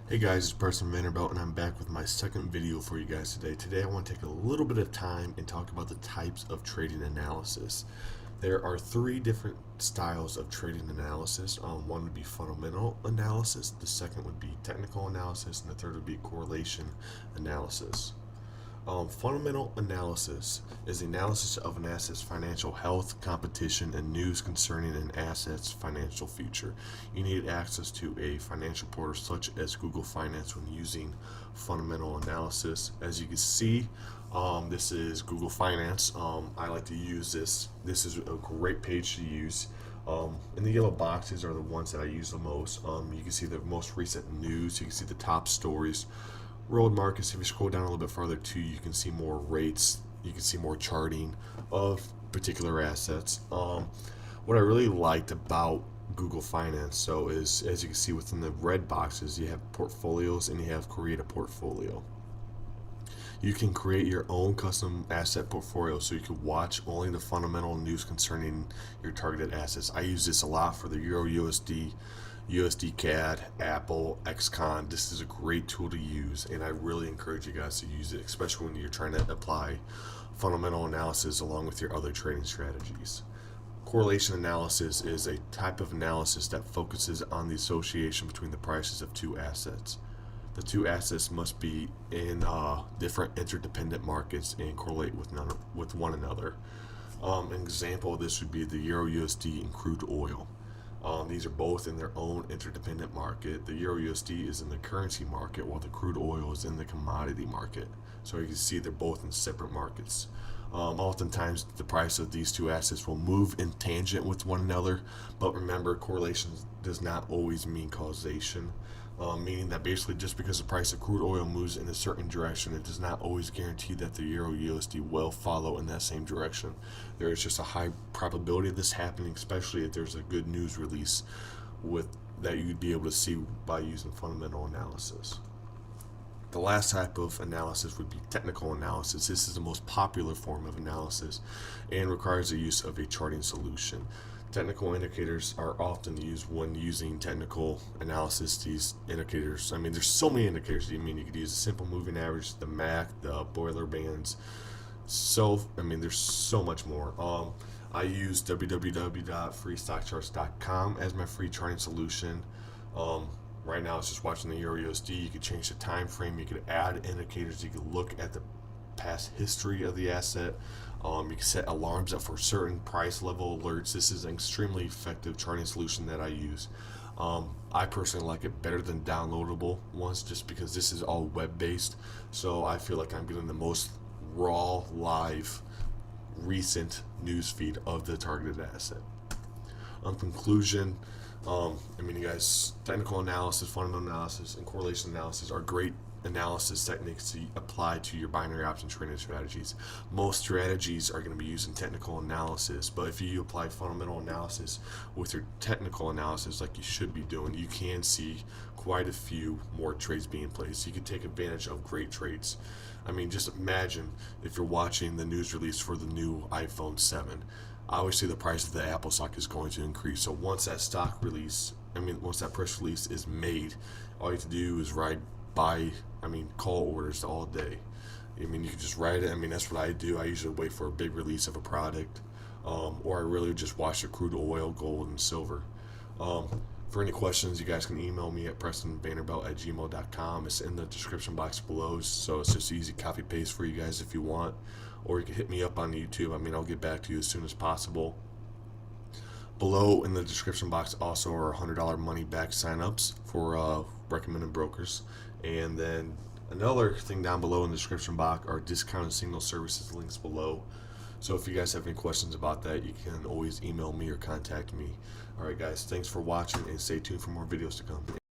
Hey guys, it's Preston Vanderbilt and I'm back with my second video for you guys today. Today I want to take a little bit of time and talk about the types of trading analysis. There are three different styles of trading analysis. One would be fundamental analysis, the second would be technical analysis, and the third would be correlation analysis. Fundamental analysis is the analysis of an asset's financial health, competition, and news concerning an asset's financial future. You need access to a financial portal such as Google Finance when using fundamental analysis. As you can see, this is Google Finance. I like to use this. This is a great page to use. And the yellow boxes are the ones that I use the most. You can see the most recent news. You can see the top stories. World markets, if you scroll down a little bit farther too, you can see more rates, you can see more charting of particular assets. What I really liked about Google Finance is, as you can see within the red boxes, you have portfolios and you have create a portfolio. You can create your own custom asset portfolio, so you can watch only the fundamental news concerning your targeted assets. I use this a lot for the Euro USD, USD CAD, Apple, XCon. This is a great tool to use, and I really encourage you guys to use it, especially when you're trying to apply fundamental analysis along with your other trading strategies. Correlation analysis is a type of analysis that focuses on the association between the prices of two assets. The two assets must be in different interdependent markets and correlate with one another. An example of this would be the Euro USD and crude oil. These are both in their own interdependent market. The Euro USD is in the currency market, while the crude oil is in the commodity market. So you can see they're both in separate markets. Oftentimes, the price of these two assets will move in tangent with one another, but remember, correlation does not always mean causation. Meaning that basically just because the price of crude oil moves in a certain direction, it does not always guarantee that the Euro USD will follow in that same direction. There is just a high probability of this happening, especially if there's a good news release that you'd be able to see by using fundamental analysis. The last type of analysis would be technical analysis. This is the most popular form of analysis and requires the use of a charting solution. Technical indicators are often used when using technical analysis. These indicators, there's so many indicators. You could use a simple moving average, the MAC, the Boiler bands. There's so much more. I use www.freestockcharts.com as my free charting solution. Right now it's just watching the Euro USD. You could change the time frame, you could add indicators, you could look at the past history of the asset. You can set alarms up for certain price level alerts. This is an extremely effective charting solution that I use. I personally like it better than downloadable ones just because this is all web based, so I feel like I'm getting the most raw, live, recent news feed of the targeted asset. Conclusion, you guys, technical analysis, fundamental analysis, and correlation analysis are great analysis techniques to apply to your binary option trading strategies. Most strategies are going to be using technical analysis, but if you apply fundamental analysis with your technical analysis like you should be doing, you can see quite a few more trades being placed. You can take advantage of great trades. Just imagine if you're watching the news release for the new iPhone 7. Obviously the price of the Apple stock is going to increase, so once that once that press release is made, all you have to do is call orders all day. You can just write it. That's what I do. I usually wait for a big release of a product, or I really just watch the crude oil, gold, and silver. For any questions, you guys can email me at prestonvanderbilt@gmail.com. It's in the description box below, so it's just easy copy paste for you guys if you want, or you can hit me up on YouTube. I'll get back to you as soon as possible. Below in the description box also are $100 money back signups for recommended brokers. And then another thing down below in the description box are discounted signal services links below. So if you guys have any questions about that, you can always email me or contact me. Alright guys, thanks for watching and stay tuned for more videos to come.